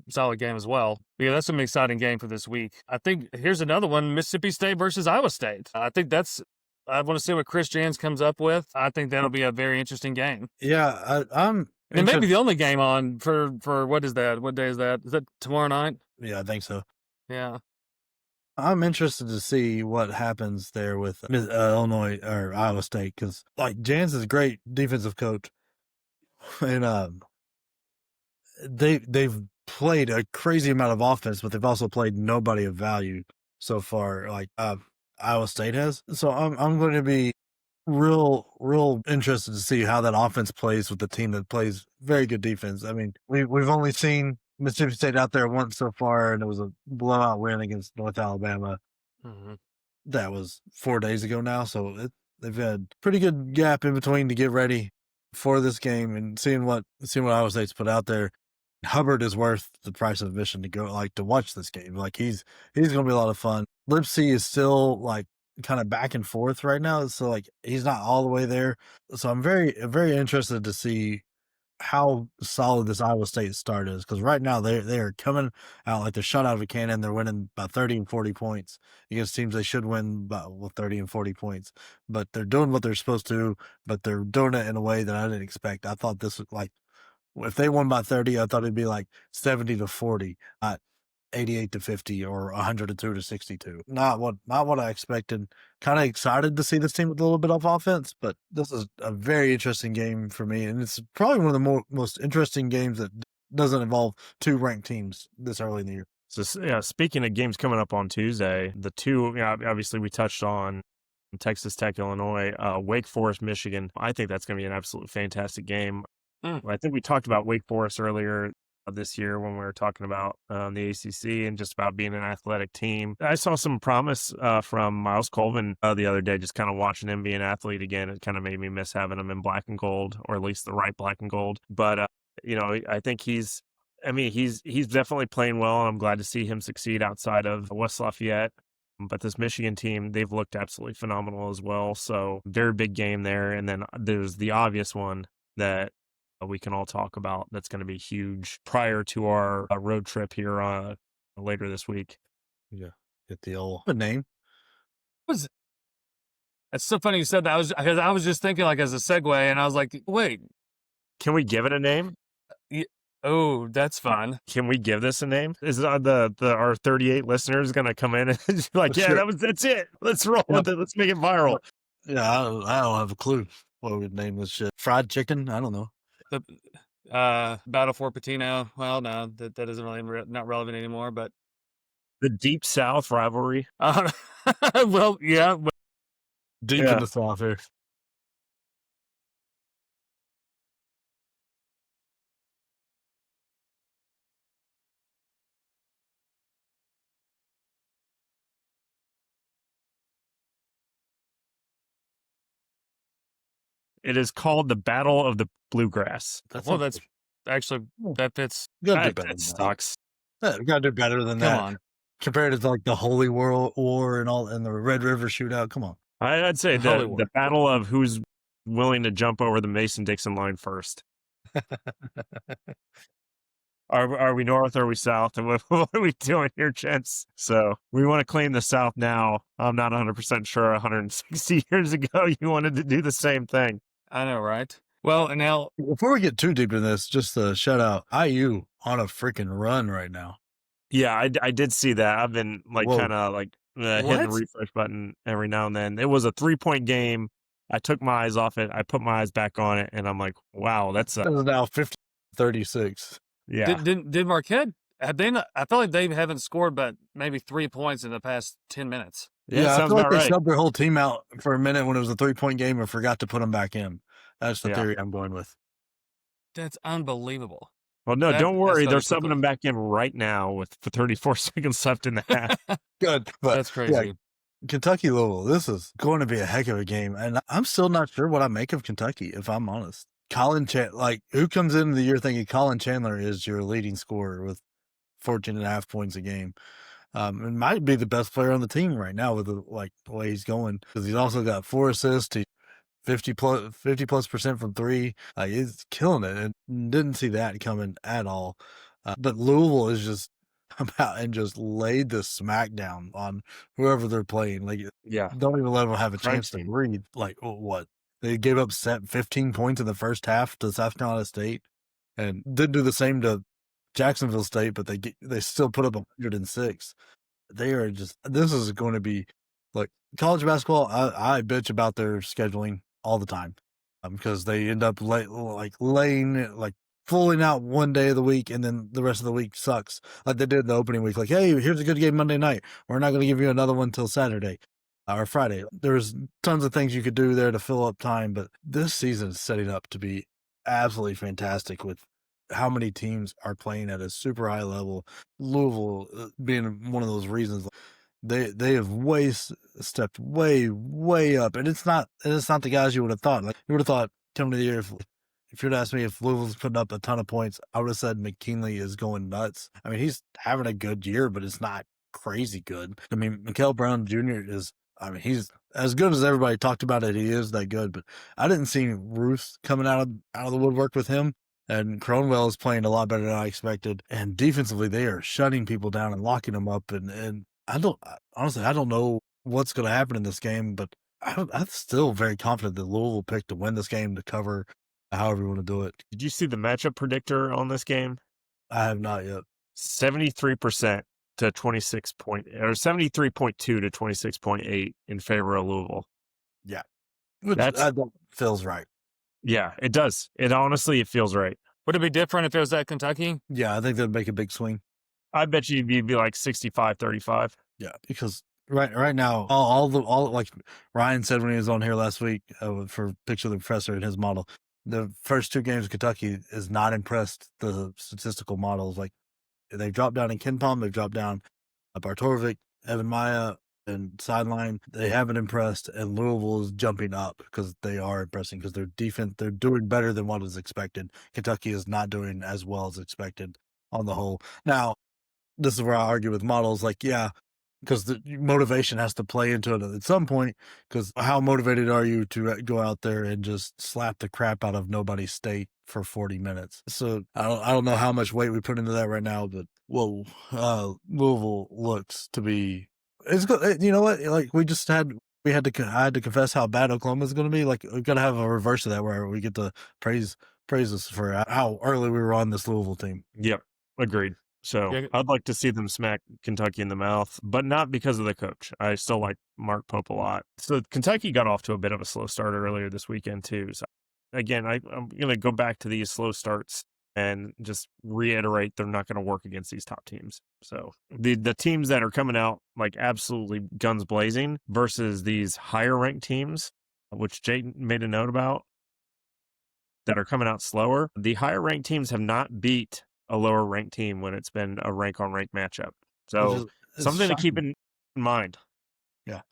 solid game as well. But yeah, that's an exciting game for this week. I think here's another one, Mississippi State versus Iowa State. I want to see what Chris Jans comes up with. I think that'll be a very interesting game. Yeah, It may be the only game on for what is that? What day is that? Is that tomorrow night? Yeah, I think so. Yeah. I'm interested to see what happens there with Illinois or Iowa State, because like Jans is a great defensive coach. And they've played a crazy amount of offense, but they've also played nobody of value so far, like Iowa State has. So I'm going to be real interested to see how that offense plays with the team that plays very good defense. I mean, we've only seen Mississippi State out there once so far, and it was a blowout win against North Alabama. Mm-hmm. That was 4 days ago now, so they've had pretty good gap in between to get ready for this game, and seeing what Iowa State's put out there. Hubbard is worth the price of admission to watch this game. Like he's going to be a lot of fun. Lipsey is still like kind of back and forth right now, so like he's not all the way there. So I'm very interested to see how solid this Iowa State start is, because right now they are coming out like they're shut out of a cannon. They're winning by 30 and 40 points against teams they should win by 30 and 40 points. But they're doing what they're supposed to, but they're doing it in a way that I didn't expect. I thought this was like, if they won by 30, I thought it'd be like 70-40, not 88-50 or 102-62. Not what I expected. Kind of excited to see this team with a little bit of offense, but this is a very interesting game for me, and it's probably one of the most interesting games that doesn't involve two ranked teams this early in the year. So yeah, speaking of games coming up on Tuesday, the two, obviously we touched on Texas Tech, Illinois, Wake Forest, Michigan. I think that's going to be an absolute fantastic game. I think we talked about Wake Forest earlier this year when we were talking about the ACC and just about being an athletic team. I saw some promise from Miles Colvin the other day, just kind of watching him be an athlete again. It kind of made me miss having him in black and gold, or at least the right black and gold. But, I think he's definitely playing well, and I'm glad to see him succeed outside of West Lafayette. But this Michigan team, they've looked absolutely phenomenal as well. So very big game there. And then there's the obvious one that we can all talk about that's going to be huge prior to our road trip here later this week. Yeah, get the old name. It's so funny you said that. I was just thinking like as a segue, and I was like, wait, can we give it a name? Oh, that's fun. Can we give this a name? Is it our 38 listeners going to come in and be like, yeah, sure, that's it. Let's roll with it. Let's make it viral. Yeah, I don't have a clue what we would name this shit. Fried chicken? I don't know. The Battle for Patino. Well, no, that isn't really not relevant anymore. But the Deep South rivalry. Well, yeah, deep in the South here. It is called the Battle of the Bluegrass. That's actually that fits. That sucks. Yeah, we gotta do better than that. Come on. Compared to like the Holy War and all, and the Red River Shootout. Come on. I'd say the battle of who's willing to jump over the Mason-Dixon line first. Are we north or are we south? And what are we doing here, gents? So we want to claim the South now. I'm not 100% sure 160 years ago you wanted to do the same thing. I know, right? Well, and now before we get too deep in this, just a shout out IU on a freaking run right now. Yeah, I did see that. I've been kind of hitting the refresh button every now and then. It was a 3-point game. I took my eyes off it. I put my eyes back on it, and I'm like, wow, that's now 50-36. Yeah. Did Marquette have they not? I feel like they haven't scored but maybe 3 points in the past 10 minutes. Yeah, I sounds feel like about they right. subbed their whole team out for a minute when it was a 3-point game and forgot to put them back in. That's the Yeah. theory I'm going with. That's unbelievable. Well, no, don't That worry. They're escalated subbing him quickly. back in right now with 34 seconds left in the half. Good, but That's crazy. Kentucky Louisville. This is going to be a heck of a game, and I'm still not sure what I make of Kentucky. If I'm honest, who comes into the year thinking Colin Chandler is your leading scorer with 14.5 points a game? It might be the best player on the team right now with the way he's going, because he's also got 4 assists. He's 50+% from 3. He's killing it, and didn't see that coming at all. But Louisville is just come out and just laid the smackdown on whoever they're playing. Yeah. Don't even let them have a Crime chance to scene. breathe. What? They gave up 15 points in the first half to South Carolina State, and didn't do the same to Jacksonville State, but they still put up 106. They are just. This is going to be like college basketball. I bitch about their scheduling all the time, because they end up fooling out one day of the week, and then the rest of the week sucks. Like they did in the opening week. Like, hey, here's a good game Monday night. We're not going to give you another one till Saturday or Friday. There's tons of things you could do there to fill up time, but this season is setting up to be absolutely fantastic with how many teams are playing at a super high level. Louisville being one of those reasons. They have stepped way up, and it's not the guys you would have thought. Like you would have thought coming to the year, if you'd asked me if Louisville's putting up a ton of points, I would have said McKinley is going nuts. I mean, he's having a good year, but it's not crazy good. I mean, Mikael Brown Jr. he's as good as everybody talked about it. He is that good, but I didn't see Ruth coming out of the woodwork with him. And Cronwell is playing a lot better than I expected. And defensively, they are shutting people down and locking them up. And I don't know what's going to happen in this game, but I'm still very confident that Louisville picked to win this game, to cover, however you want to do it. Did you see the matchup predictor on this game? I have not yet. 73% to 26 point, or 73.2 to 26.8 in favor of Louisville. Yeah. Which That feels right. Yeah, it does. It feels right. Would it be different if it was at Kentucky? Yeah, I think that'd make a big swing. I bet you'd be like 65-35. Yeah, because right now, all like Ryan said when he was on here last week for Picture of the Professor and his model, the first 2 games of Kentucky is not impressed the statistical models. Like they've dropped down in KenPom, they've dropped down Bartorovic, Evan Maya, and sideline. They haven't impressed, and Louisville is jumping up because they are impressing, because their defense, they're doing better than what was expected. Kentucky is not doing as well as expected on the whole. Now, this is where I argue with models. Like, yeah, because the motivation has to play into it at some point, because how motivated are you to go out there and just slap the crap out of nobody's state for 40 minutes? So I don't know how much weight we put into that right now, but Louisville looks to be, it's good. You know what? Like I had to confess how bad Oklahoma is going to be. Like we've got to have a reverse of that where we get to praise us for how early we were on this Louisville team. Yep, agreed. So Yeah. I'd like to see them smack Kentucky in the mouth, but not because of the coach. I still like Mark Pope a lot. So Kentucky got off to a bit of a slow start earlier this weekend too. So again, I'm going to go back to these slow starts and just reiterate they're not going to work against these top teams. So the teams that are coming out like absolutely guns blazing versus these higher ranked teams, which Jake made a note about, that are coming out slower, the higher ranked teams have not beat a lower ranked team when it's been a rank on rank matchup. So something to keep in mind. Yeah.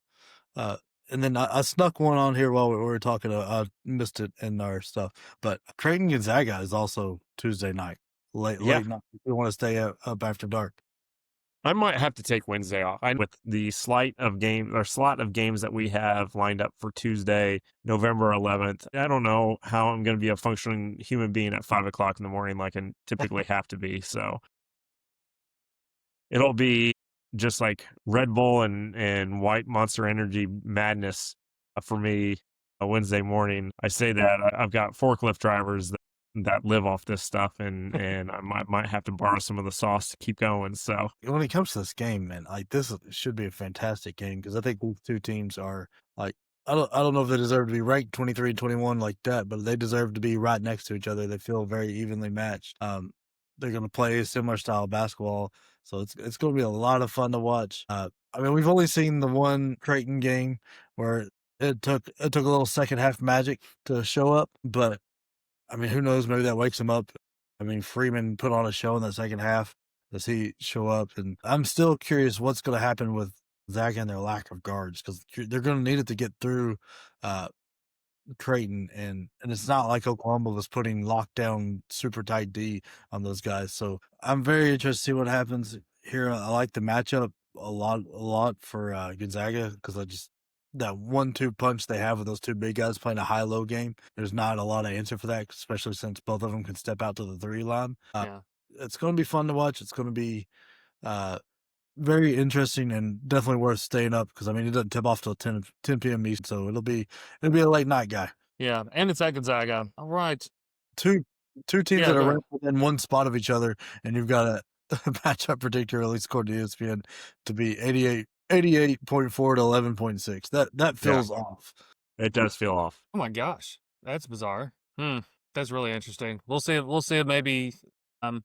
And then I snuck one on here while we were talking. I missed it in our stuff, but Creighton Gonzaga is also Tuesday night, late night. If you want to stay up after dark. I might have to take Wednesday off. With the slot of games that we have lined up for Tuesday, November 11th. I don't know how I'm going to be a functioning human being at 5 o'clock in the morning like I typically have to be. So it'll be just like Red Bull and White Monster Energy madness for me a Wednesday morning. I say that I've got forklift drivers that live off this stuff, and I might have to borrow some of the sauce to keep going. So when it comes to this game, man, like this should be a fantastic game, because I think these 2 teams are like, I don't know if they deserve to be ranked 23 and 21 like that, but they deserve to be right next to each other. They feel very evenly matched. they're going to play a similar style of basketball. So it's going to be a lot of fun to watch. I mean, we've only seen the one Creighton game where it took a little second half magic to show up, but I mean, who knows? Maybe that wakes him up. I mean, Freeman put on a show in that second half. Does he show up? And I'm still curious what's going to happen with Zach and their lack of guards, because they're going to need it to get through Creighton, and it's not like Oklahoma was putting lockdown super tight D on those guys. So I'm very interested to see what happens here. I like the matchup a lot for Gonzaga, because that 1-2 punch they have with those two big guys playing a high-low game. There's not a lot of answer for that, especially since both of them can step out to the 3 line. It's going to be fun to watch. It's going to be very interesting and definitely worth staying up, because I mean, it doesn't tip off till 10 p.m. Eastern, so it'll be a late night guy. Yeah, and it's at Gonzaga. All right. Two teams that are right within one spot of each other, and you've got a matchup predictor, at least according to ESPN, to be 88.4 to 11.6. That feels off. It does feel off. Oh my gosh, that's bizarre. That's really interesting. We'll see if maybe ESPN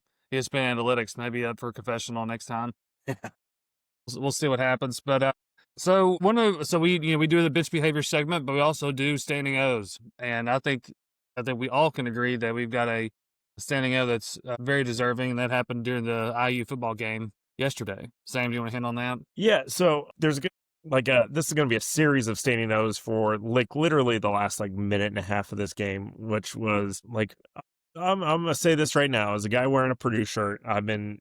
Analytics maybe up for confessional next time. We'll see what happens. But so we do the bitch behavior segment, but we also do standing O's, and I think we all can agree that we've got a standing O that's very deserving, and that happened during the IU football game yesterday. Sam, do you want to hit on that? Yeah. So there's this is going to be a series of standing O's for literally the last minute and a half of this game, which was I'm gonna say this right now as a guy wearing a Purdue shirt. I've been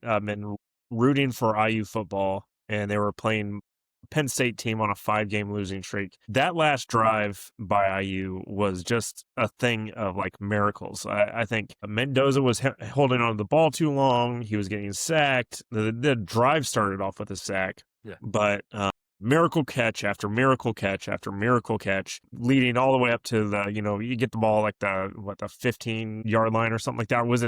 rooting for IU football, and they were playing Penn State team on a 5-game losing streak. That last drive by IU was just a thing of miracles. I think Mendoza was holding on to the ball too long. He was getting sacked. The drive started off with a sack, but miracle catch after miracle catch after miracle catch, leading all the way up to the, you get the ball the 15-yard line or something like that. Was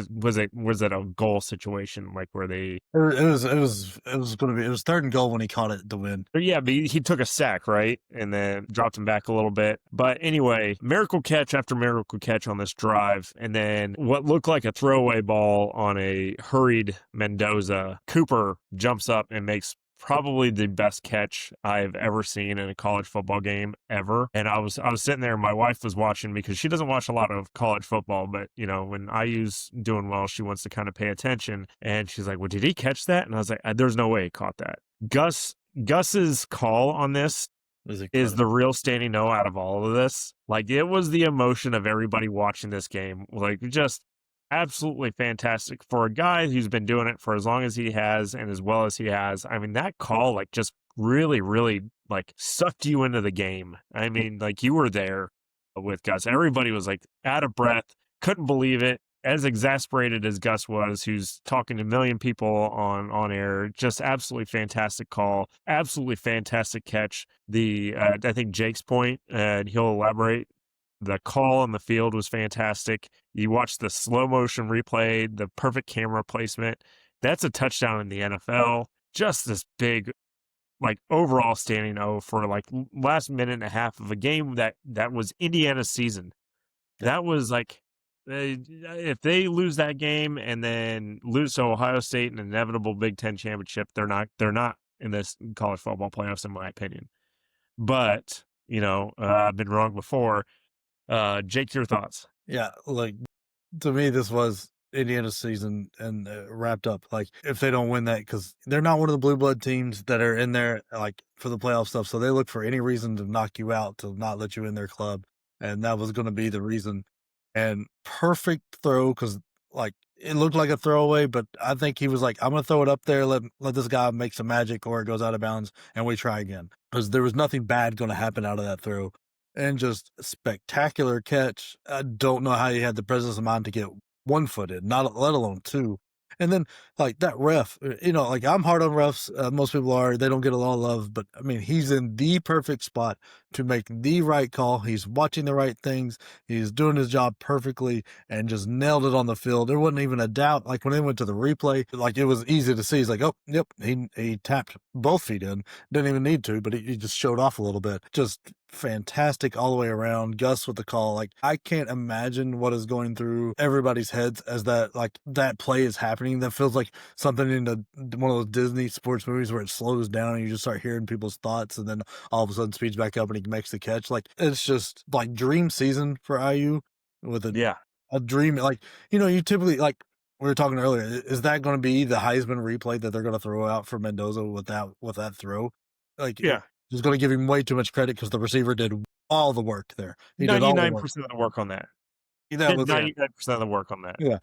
it a goal situation where they? It was going to be. It was 3rd and goal when he caught it to win. Yeah, but he took a sack, right, and then dropped him back a little bit. But anyway, miracle catch after miracle catch on this drive, and then what looked like a throwaway ball on a hurried Mendoza. Cooper jumps up and makes probably the best catch I've ever seen in a college football game ever. And I was sitting there, my wife was watching, because she doesn't watch a lot of college football, but when IU's doing well, she wants to kind of pay attention. And she's like, well, did he catch that? And I was like, there's no way he caught that. Gus's call on this is the real standing O out of all of this. It was the emotion of everybody watching this game. Just absolutely fantastic for a guy who's been doing it for as long as he has and as well as he has. I mean, that call just really, really sucked you into the game. I mean, you were there with Gus. Everybody was out of breath, couldn't believe it. As exasperated as Gus was, who's talking to a million people on air, just absolutely fantastic call, absolutely fantastic catch. I think Jake's point, and he'll elaborate, the call on the field was fantastic. You watch the slow motion replay, the perfect camera placement. That's a touchdown in the NFL. Just this big, overall standing O for last minute and a half of a game that was Indiana's season. That was if they lose that game and then lose to Ohio State in an inevitable Big Ten championship, they're not in this college football playoffs, in my opinion. But I've been wrong before. Jake, your thoughts? Yeah, to me, this was Indiana's season and wrapped up. If they don't win that, because they're not one of the blue blood teams that are in there for the playoff stuff, so they look for any reason to knock you out, to not let you in their club, and that was going to be the reason. And perfect throw, because it looked like a throwaway, but I think he was I'm going to throw it up there, let this guy make some magic, or it goes out of bounds, and we try again, because there was nothing bad going to happen out of that throw. And just spectacular catch. I don't know how he had the presence of mind to get 1 foot in, let alone 2. And then that ref, I'm hard on refs. Most people are. They don't get a lot of love, but I mean, he's in the perfect spot to make the right call. He's watching the right things. He's doing his job perfectly and just nailed it on the field. There wasn't even a doubt. When they went to the replay, it was easy to see. He's oh, yep, he tapped both feet in. Didn't even need to, but he just showed off a little bit. Just fantastic all the way around. Gus with the call. Like, I can't imagine what is going through everybody's heads as that play is happening. That feels like something in one of those Disney sports movies where it slows down and you just start hearing people's thoughts, and then all of a sudden speeds back up and he makes the catch. Like, it's just like dream season for IU with a dream. Like, you typically, like we were talking earlier, is that going to be the Heisman replay that they're going to throw out for Mendoza with that throw? Like, Yeah. just going to give him way too much credit because the receiver did all the work there. He did all the work. 99% of the work on that. That was 99% of the work on that. Yeah,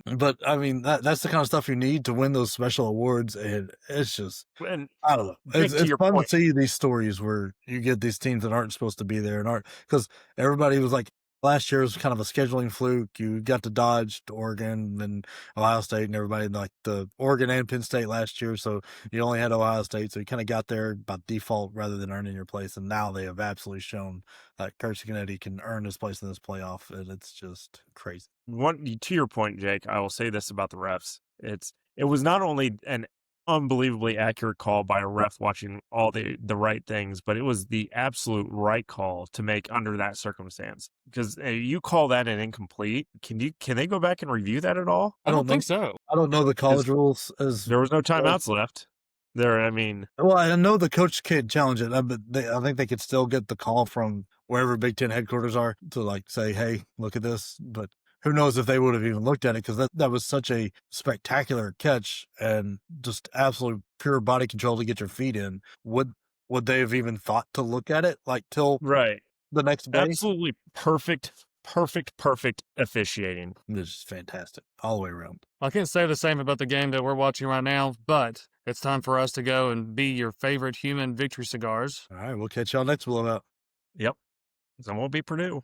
but I mean that's the kind of stuff you need to win those special awards, and it's just And I don't know. It's your fun point. to see these stories where you get these teams that aren't supposed to be there and aren't, because everybody was like, last year was kind of a scheduling fluke. You got to dodge to Oregon and Ohio State and everybody, like the Oregon and Penn State last year. So you only had Ohio State. So you kind of got there by default rather than earning your place. And now they have absolutely shown that Coach Kennedy can earn his place in this playoff. And it's just crazy. To your point, Jake, I will say this about the refs. It was not only an unbelievably accurate call by a ref watching all the right things, but it was the absolute right call to make under that circumstance. Because you call that an incomplete, can they go back and review that at all? I don't think so. I don't know the college rules as there was no timeouts left. Well, I know the coach can't challenge it, but I think they could still get the call from wherever Big Ten headquarters are to like say, "Hey, look at this." But who knows if they would have even looked at it, because that was such a spectacular catch and just absolute pure body control to get your feet in. Would they have even thought to look at it like till right the next day? Absolutely perfect officiating. This is fantastic all the way around. I can't say the same about the game that we're watching right now, but it's time for us to go and be your favorite human victory cigars. All right, we'll catch y'all next blowout. Yep. So it won't be Purdue.